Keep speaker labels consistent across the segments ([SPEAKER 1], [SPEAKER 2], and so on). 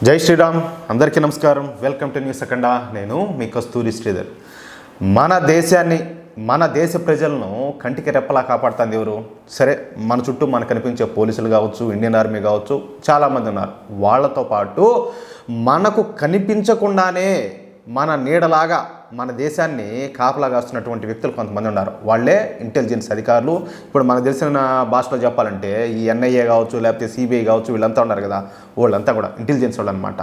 [SPEAKER 1] జై శ్రీరామ్. అందరికీ నమస్కారం. వెల్కమ్ టు న్యూస్ అఖండ. నేను మీ కస్తూరి శ్రీధర్. మన దేశాన్ని, మన దేశ ప్రజలను కంటికి రెప్పలా కాపాడుతుంది ఎవరు? సరే, మన చుట్టూ మనకు కనిపించే పోలీసులు కావచ్చు, ఇండియన్ ఆర్మీ కావచ్చు, చాలామంది ఉన్నారు. వాళ్ళతో పాటు మనకు కనిపించకుండానే మన నీడలాగా మన దేశాన్ని కాపలా కాస్తున్నటువంటి వ్యక్తులు కొంతమంది ఉన్నారు. వాళ్ళే ఇంటెలిజెన్స్ అధికారులు. ఇప్పుడు మనకు తెలిసిన భాషలో చెప్పాలంటే ఈ ఎన్ఐఏ కావచ్చు, లేకపోతే సిబిఐ కావచ్చు, వీళ్ళంతా ఉన్నారు కదా, వాళ్ళంతా కూడా ఇంటెలిజెన్స్ వాళ్ళు అనమాట.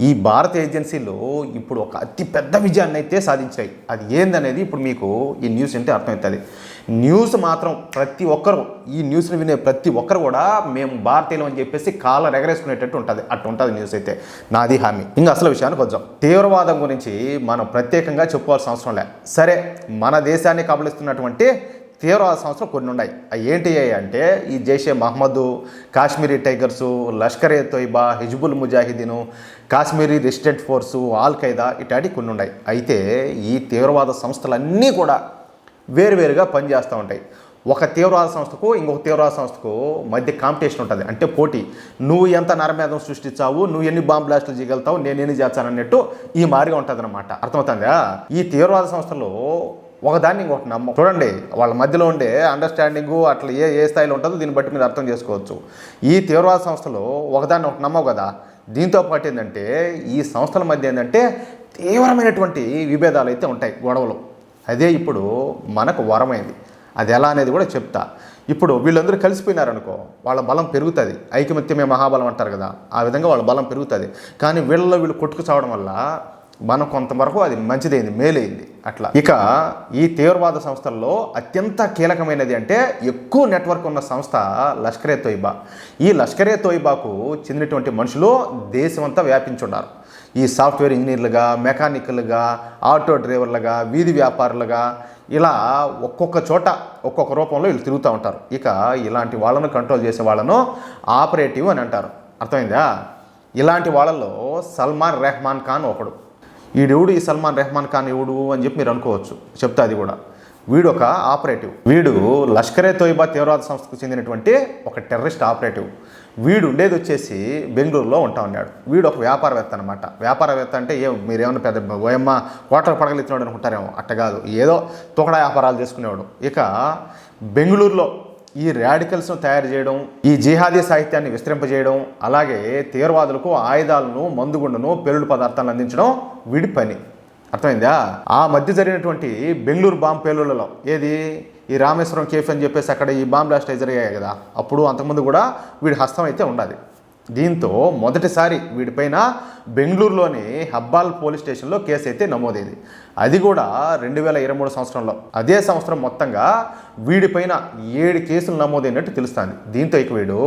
[SPEAKER 1] ఈ భారత ఏజెన్సీలు ఇప్పుడు ఒక అతిపెద్ద విజయాన్ని అయితే సాధించాయి. అది ఏందనేది ఇప్పుడు మీకు ఈ న్యూస్ అంటే అర్థమవుతుంది. న్యూస్ మాత్రం ప్రతి ఒక్కరు, ఈ న్యూస్ని వినే ప్రతి ఒక్కరు కూడా మేము భారతీయులు అని చెప్పేసి కాళ్ళ ఎగరేసుకునేటట్టు ఉంటుంది. అట్టు ఉంటుంది న్యూస్ అయితే, నాది హామీ. ఇంకా అసలు విషయానికి వద్దాం. తీవ్రవాదం గురించి మనం ప్రత్యేకంగా చెప్పుకోవాల్సిన అవసరం లే. సరే, మన దేశాన్ని కబలిస్తున్నటువంటి తీవ్రవాద సంస్థలు కొన్ని ఉన్నాయి. అవి ఏంటి అంటే ఈ Jaishe Mohammed, Kashmiri tigers, Lashkar e Taiba, Hizbul Mujahideen, Kashmiri resistant force, al Qaeda, ఇట్లాంటివి కొన్ని ఉన్నాయి. అయితే ఈ తీవ్రవాద సంస్థలన్నీ కూడా వేరువేరుగా పనిచేస్తూ ఉంటాయి. ఒక తీవ్రవాద సంస్థకు ఇంకొక తీవ్రవాద సంస్థకు మధ్య కాంపిటీషన్ ఉంటుంది, అంటే పోటీ. నువ్వు ఎంత నరమేధం సృష్టించావు, నువ్వు ఎన్ని బాంబ్ బ్లాస్టులు చేయగలుగుతావు, నేను ఎన్ని చేస్తాను అన్నట్టు ఈ మారిగా ఉంటుంది అనమాట. అర్థమవుతుందా? ఈ తీవ్రవాద సంస్థలు ఒకదాన్ని ఇంకొకటి నమ్మం. చూడండి, వాళ్ళ మధ్యలో ఉండే అండర్స్టాండింగు అట్లా ఏ స్థాయిలో ఉంటుందో దీన్ని బట్టి మీరు అర్థం చేసుకోవచ్చు. ఈ తీవ్రవాద సంస్థలు ఒకదాన్ని ఒకటి నమ్మవు కదా. దీంతో పాటు ఏంటంటే ఈ సంస్థల మధ్య ఏంటంటే తీవ్రమైనటువంటి విభేదాలు అయితే ఉంటాయి, గొడవలు. అదే ఇప్పుడు మనకు వరమైంది. అది ఎలా అనేది కూడా చెప్తా. ఇప్పుడు వీళ్ళందరూ కలిసిపోయినారనుకో, వాళ్ళ బలం పెరుగుతుంది. ఐకమత్యమే మహాబలం అంటారు కదా, ఆ విధంగా వాళ్ళ బలం పెరుగుతుంది. కానీ వీళ్ళు కొట్టుకు చావడం వల్ల మనం కొంతవరకు అది మంచిదైంది, మేలైంది అట్లా. ఇక ఈ తీవ్రవాద సంస్థల్లో అత్యంత కీలకమైనది అంటే ఎక్కువ నెట్వర్క్ ఉన్న సంస్థ లష్కర్ ఏ తోయిబా. ఈ లష్కర్ ఏ తోయిబాకు చెందినటువంటి మనుషులు దేశమంతా వ్యాపించున్నారు. ఈ సాఫ్ట్వేర్ ఇంజనీర్లుగా, మెకానికల్గా, ఆటో డ్రైవర్లుగా, వీధి వ్యాపారులుగా, ఇలా ఒక్కొక్క చోట ఒక్కొక్క రూపంలో వీళ్ళు తిరుగుతూ ఉంటారు. ఇక ఇలాంటి వాళ్ళను కంట్రోల్ చేసే వాళ్ళను ఆపరేటివ్ అని అంటారు. అర్థమైందా? ఇలాంటి వాళ్ళల్లో సల్మాన్ రెహమాన్ ఖాన్ ఒకడు. ఈడెవడు ఈ సల్మాన్ రెహమాన్ ఖాన్ ఎవడు అని చెప్పి మీరు అనుకోవచ్చు. చెప్తా అది కూడా. వీడు ఒక ఆపరేటివ్. వీడు లష్కర్ ఏ తోయిబా తీవ్రవాద సంస్థకు చెందినటువంటి ఒక టెర్రరిస్ట్ ఆపరేటివ్. వీడు ఉండేది వచ్చేసి బెంగళూరులో ఉంటా ఉన్నాడు. వీడు ఒక వ్యాపారవేత్త అనమాట. వ్యాపారవేత్త అంటే మీరేమన్నా పెద్ద ఓయమ్మ కోట్లకు పడగలిస్తున్నాడు అనుకుంటారేమో, అట్ట కాదు. ఏదో తొకడా వ్యాపారాలు చేసుకునేవాడు. ఇక బెంగళూరులో ఈ రాడికల్స్ను తయారు చేయడం, ఈ జిహాదీ సాహిత్యాన్ని విస్తరింపజేయడం, అలాగే తీవ్రవాదులకు ఆయుధాలను, మందుగుండును, పేలుడు పదార్థాలను అందించడం వీడి పని. అర్థమైందా? ఆ మధ్య జరిగినటువంటి బెంగళూరు బాంబు పేలుళ్లలో ఏది ఈ రామేశ్వరం కేఫ్ అని చెప్పేసి అక్కడ ఈ బాంబ్ బ్లాస్ట్ జరిగాయి కదా, అప్పుడు అంతకుముందు కూడా వీడి హస్తం అయితే ఉండాలి. దీంతో మొదటిసారి వీడిపైన బెంగళూరులోని హబ్బాల్ పోలీస్ స్టేషన్లో కేసు అయితే నమోదైంది. అది కూడా 2023 సంవత్సరంలో. అదే సంవత్సరం మొత్తంగా వీడిపైన 7 కేసులు నమోదైనట్టు తెలుస్తుంది. దీంతో ఇక వీడు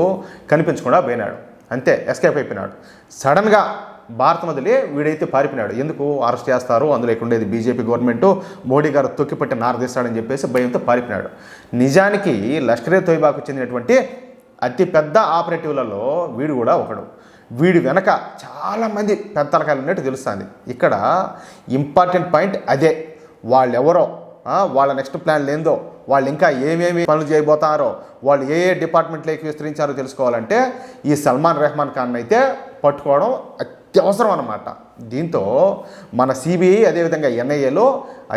[SPEAKER 1] కనిపించకుండా పోయినాడు, అంతే, ఎస్కేప్ అయిపోయినాడు. సడన్గా భారతం వదిలి వీడైతే పారిపోయినాడు. ఎందుకు అరెస్ట్ చేస్తారు, అందులో ఇక్కడ ఉండేది బీజేపీ గవర్నమెంట్, మోడీ గారు తొక్కిపట్టి నారదీస్తాడని చెప్పేసి భయంతో పారిపోయినాడు. నిజానికి లష్కర్ ఏ తోయిబాకు చెందినటువంటి అతి పెద్ద ఆపరేటివ్లలో వీడు కూడా ఒకడు. వీడి వెనక చాలామంది పెద్ద తలకాయలు ఉన్నట్టు తెలుస్తుంది. ఇక్కడ ఇంపార్టెంట్ పాయింట్ అదే. వాళ్ళెవరో, వాళ్ళ నెక్స్ట్ ప్లాన్ లేదో, వాళ్ళు ఇంకా ఏమేమి పనులు చేయబోతారో, వాళ్ళు ఏ డిపార్ట్మెంట్లోకి విస్తరించారో తెలుసుకోవాలంటే ఈ సల్మాన్ రెహమాన్ ఖాన్ అయితే పట్టుకోవడం అత్యవసరం అన్నమాట. దీంతో మన సిబిఐ అదేవిధంగా ఎన్ఐఏలో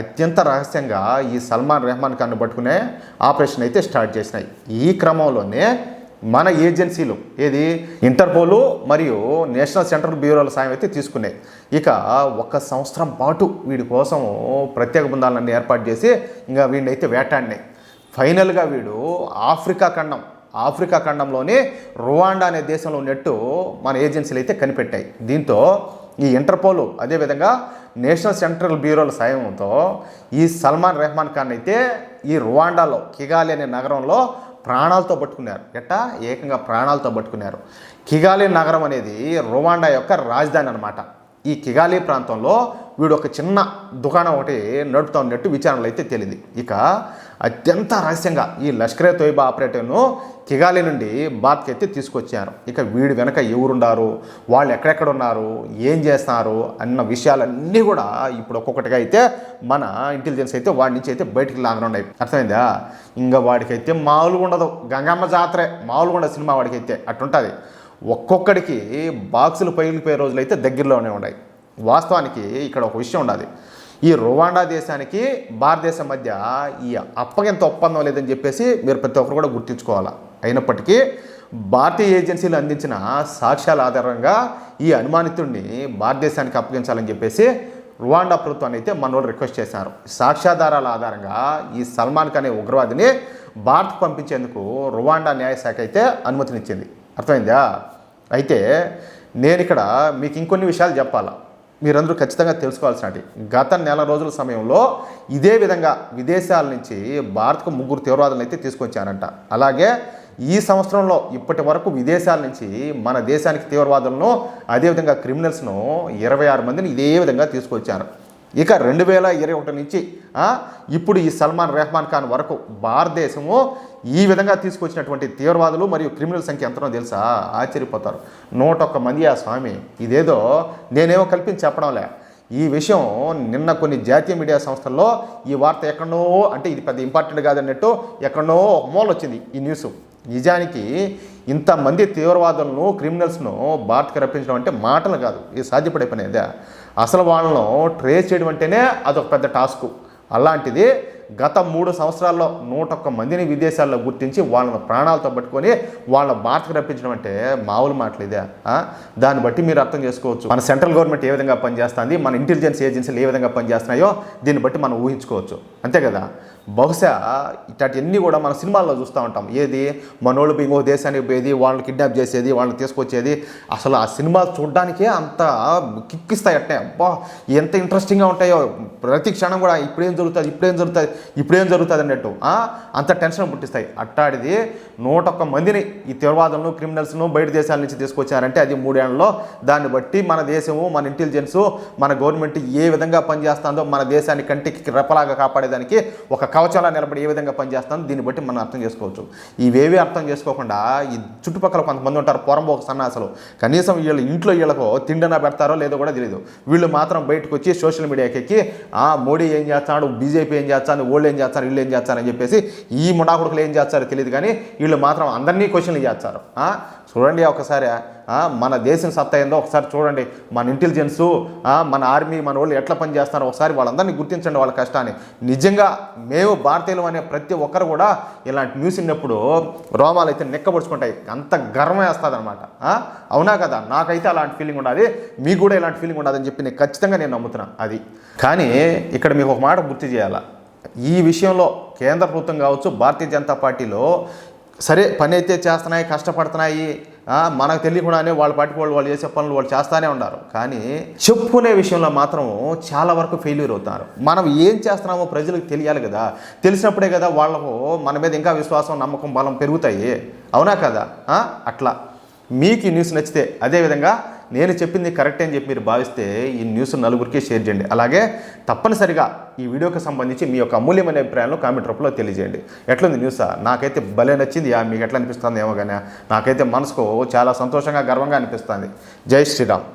[SPEAKER 1] అత్యంత రహస్యంగా ఈ సల్మాన్ రెహమాన్ ఖాన్ను పట్టుకునే ఆపరేషన్ అయితే స్టార్ట్ చేసినాయి. ఈ క్రమంలోనే మన ఏజెన్సీలు ఏది ఇంటర్పోలు మరియు నేషనల్ సెంట్రల్ బ్యూరోల సాయం అయితే తీసుకున్నాయి. ఇక 1 సంవత్సరం పాటు వీడి కోసం ప్రత్యేక బృందాలన్నీ ఏర్పాటు చేసి ఇంకా వీడిని అయితే వేటాడినాయి. ఫైనల్గా వీడు ఆఫ్రికా ఖండంలోని రువాండా అనే దేశంలో ఉన్నట్టు మన ఏజెన్సీలు అయితే కనిపెట్టాయి. దీంతో ఈ ఇంటర్పోలు అదేవిధంగా నేషనల్ సెంట్రల్ బ్యూరోల సాయంతో ఈ సల్మాన్ రెహమాన్ ఖాన్ అయితే ఈ రువాండాలో కిగాలి అనే నగరంలో ప్రాణాలతో పట్టుకున్నారు. ఏకంగా ప్రాణాలతో పట్టుకున్నారు. కిగాలి నగరం అనేది రువాండా యొక్క రాజధాని అనమాట. ఈ కిగాలి ప్రాంతంలో వీడు ఒక చిన్న దుకాణం ఒకటి నడుపుతా ఉన్నట్టు విచారణలు అయితే తెలియదు. ఇక అత్యంత రహస్యంగా ఈ లష్కర్ ఏ తోయిబా ఆపరేటివ్ను కిగాలి నుండి భారత్కి అయితే తీసుకొచ్చారు. ఇక వీడి వెనక ఎవరున్నారు, వాళ్ళు ఎక్కడెక్కడ ఉన్నారు, ఏం చేస్తున్నారు అన్న విషయాలన్నీ కూడా ఇప్పుడు ఒక్కొక్కటిగా అయితే మన ఇంటెలిజెన్స్ అయితే వాడి నుంచి అయితే బయటికి లాగనున్నాయి. అర్థమైందా? ఇంకా వాడికైతే మామూలుగా ఉండదు. గంగమ్మ జాతరే మామూలుగా ఉండదు సినిమా వాడికైతే, అట్టుంటుంది. ఒక్కొక్కడికి బాక్సులు పగిలిపోయే రోజులు అయితే దగ్గరలోనే ఉన్నాయి. వాస్తవానికి ఇక్కడ ఒక విషయం ఉండాలి. ఈ రువాండా దేశానికి భారతదేశం మధ్య ఈ అప్పగింత ఒప్పందం లేదని చెప్పేసి మీరు ప్రతి ఒక్కరు కూడా గుర్తుంచుకోవాలి. అయినప్పటికీ భారతీయ ఏజెన్సీలు అందించిన సాక్ష్యాల ఆధారంగా ఈ అనుమానితుడిని భారతదేశానికి అప్పగించాలని చెప్పేసి రువాండా ప్రభుత్వాన్ని అయితే మన వాళ్ళు రిక్వెస్ట్ చేశారు. సాక్ష్యాధారాల ఆధారంగా ఈ సల్మాన్ ఖాన్ అనే ఉగ్రవాదిని భారత్కు పంపించేందుకు రువాండా న్యాయశాఖ అయితే అనుమతినిచ్చింది. అర్థమైందా? అయితే నేను ఇక్కడ మీకు ఇంకొన్ని విషయాలు చెప్పాలా, మీరందరూ ఖచ్చితంగా తెలుసుకోవాల్సినవి. గత నెల రోజుల సమయంలో ఇదే విధంగా విదేశాల నుంచి భారత్కు 3 తీవ్రవాదులను అయితే తీసుకొచ్చారంట. అలాగే ఈ సంవత్సరంలో ఇప్పటి వరకు విదేశాల నుంచి మన దేశానికి తీవ్రవాదులను అదేవిధంగా క్రిమినల్స్ను 26 మందిని ఇదే విధంగా తీసుకొచ్చారు. ఇక 2021 నుంచి ఇప్పుడు ఈ సల్మాన్ రెహమాన్ ఖాన్ వరకు భారతదేశము ఈ విధంగా తీసుకొచ్చినటువంటి తీవ్రవాదులు మరియు క్రిమినల్ సంఖ్య ఎంతనో తెలుసా? ఆశ్చర్యపోతారు. 101 మంది ఆ స్వామి. ఇదేదో నేనేమో కల్పించి చెప్పడంలే. ఈ విషయం నిన్న కొన్ని జాతీయ మీడియా సంస్థల్లో ఈ వార్త ఎక్కడనో, అంటే ఇది పెద్ద ఇంపార్టెంట్ కాదన్నట్టు ఎక్కడనో ఒక మూల వచ్చింది ఈ న్యూస్. నిజానికి ఇంతమంది తీవ్రవాదులను క్రిమినల్స్ను భారత్కి రప్పించడం అంటే మాటలు కాదు, ఇది సాధ్యపడే పని అదే. అసలు వాళ్ళను ట్రేస్ చేయడం అంటేనే అదొక పెద్ద టాస్క్. అలాంటిది గత 3 సంవత్సరాల్లో 101 మందిని విదేశాల్లో గుర్తించి వాళ్ళని ప్రాణాలతో పట్టుకొని వాళ్ళ భారత్కి రప్పించడం అంటే మామూలు మాటలు ఇదే. దాన్ని బట్టి మీరు అర్థం చేసుకోవచ్చు మన సెంట్రల్ గవర్నమెంట్ ఏ విధంగా పనిచేస్తుంది, మన ఇంటెలిజెన్స్ ఏజెన్సీలు ఏ విధంగా పనిచేస్తున్నాయో దీన్ని బట్టి మనం ఊహించుకోవచ్చు. అంతే కదా? బహుశా ఇట్లాంటివన్నీ కూడా మన సినిమాల్లో చూస్తూ ఉంటాం. ఏది మనోళ్ళు ఇంకో దేశానికి పోయేది, వాళ్ళని కిడ్నాప్ చేసేది, వాళ్ళని తీసుకొచ్చేది. అసలు ఆ సినిమాలు చూడడానికే అంత కిక్కిస్తాయి. అట్టే అబ్బా ఎంత ఇంట్రెస్టింగ్గా ఉంటాయో, ప్రతి క్షణం కూడా ఇప్పుడేం జరుగుతుంది అన్నట్టు అంత టెన్షన్ పుట్టిస్తాయి. అట్టాడిది 101 మందిని ఈ తీవ్రవాదులను క్రిమినల్స్ను బయట దేశాల నుంచి తీసుకొచ్చారంటే అది 3 ఏళ్లలో. దాన్ని బట్టి మన దేశము, మన ఇంటెలిజెన్సు, మన గవర్నమెంట్ ఏ విధంగా పనిచేస్తుందో, మన దేశాన్ని కంటికి రెప్పలాగా కాపాడేదానికి ఒక కవచాలా నిలబడి ఏ విధంగా పనిచేస్తుందో దీన్ని బట్టి మనం అర్థం చేసుకోవచ్చు. ఇవేవి అర్థం చేసుకోకుండా ఈ చుట్టుపక్కల కొంతమంది ఉంటారు పొరంబోక సన్నాసులు. కనీసం వీళ్ళకు తిండినా పెడతారో లేదో కూడా తెలియదు. వీళ్ళు మాత్రం బయటకు వచ్చి సోషల్ మీడియాకి ఎక్కి మోడీ ఏం చేస్తాడు, బీజేపీ ఏం చేస్తాను, ఓళ్ళు ఏం చేస్తారు, వీళ్ళు ఏం చేస్తారని చెప్పేసి ఈ ముడాకుడుకులు ఏం చేస్తారో తెలియదు, కానీ వీళ్ళు మాత్రం అందరినీ క్వశ్చన్లు చేస్తారు. చూడండి ఒకసారి మన దేశం సత్తా ఏందో ఒకసారి చూడండి. మన ఇంటెలిజెన్సు, మన ఆర్మీ, మన వాళ్ళు ఎట్లా పనిచేస్తారో ఒకసారి వాళ్ళందరినీ గుర్తించండి, వాళ్ళ కష్టాన్ని. నిజంగా మేము భారతీయులు అనే ప్రతి ఒక్కరు కూడా ఇలాంటి న్యూస్ విన్నప్పుడు రోమాలు అయితే నిక్కబడుచుకుంటాయి, అంత గర్వం వేస్తుంది అనమాట. అవునా కదా? నాకైతే అలాంటి ఫీలింగ్ ఉండాలి, మీకు కూడా ఇలాంటి ఫీలింగ్ ఉండదని చెప్పి నేను ఖచ్చితంగా నమ్ముతున్నాను. అది కానీ ఇక్కడ మీకు ఒక మాట గుర్తు చేయాలా, ఈ విషయంలో కేంద్ర ప్రభుత్వం కావచ్చు, భారతీయ జనతా పార్టీలో సరే పని అయితే చేస్తున్నాయి, కష్టపడుతున్నాయి, మనకు తెలియకుండానే వాళ్ళ పార్టీ వాళ్ళు చేసే పనులు వాళ్ళు చేస్తూనే ఉన్నారు. కానీ చెప్పుకునే విషయంలో మాత్రం చాలా వరకు ఫెయిల్యూర్ అవుతారు. మనం ఏం చేస్తున్నామో ప్రజలకు తెలియాలి కదా, తెలిసినప్పుడే కదా వాళ్ళకు మన మీద ఇంకా విశ్వాసం, నమ్మకం, బలం పెరుగుతాయి. అవునా కదా? అట్లా మీకు ఈ న్యూస్ నచ్చితే, అదేవిధంగా నేను చెప్పింది కరెక్ట్ అని చెప్పి మీరు భావిస్తే ఈ న్యూస్ నలుగురికి షేర్ చేయండి. అలాగే తప్పనిసరిగా ఈ వీడియోకి సంబంధించి మీ యొక్క అమూల్యమైన అభిప్రాయాలను కామెంట్ రూపంలో తెలియజేయండి. ఎట్లుంది న్యూస్? నాకైతే భలే నచ్చింది. మీకు ఎట్లా అనిపిస్తుంది ఏమో కానీ నాకైతే మనసుకు చాలా సంతోషంగా, గర్వంగా అనిపిస్తుంది. జై శ్రీరామ్.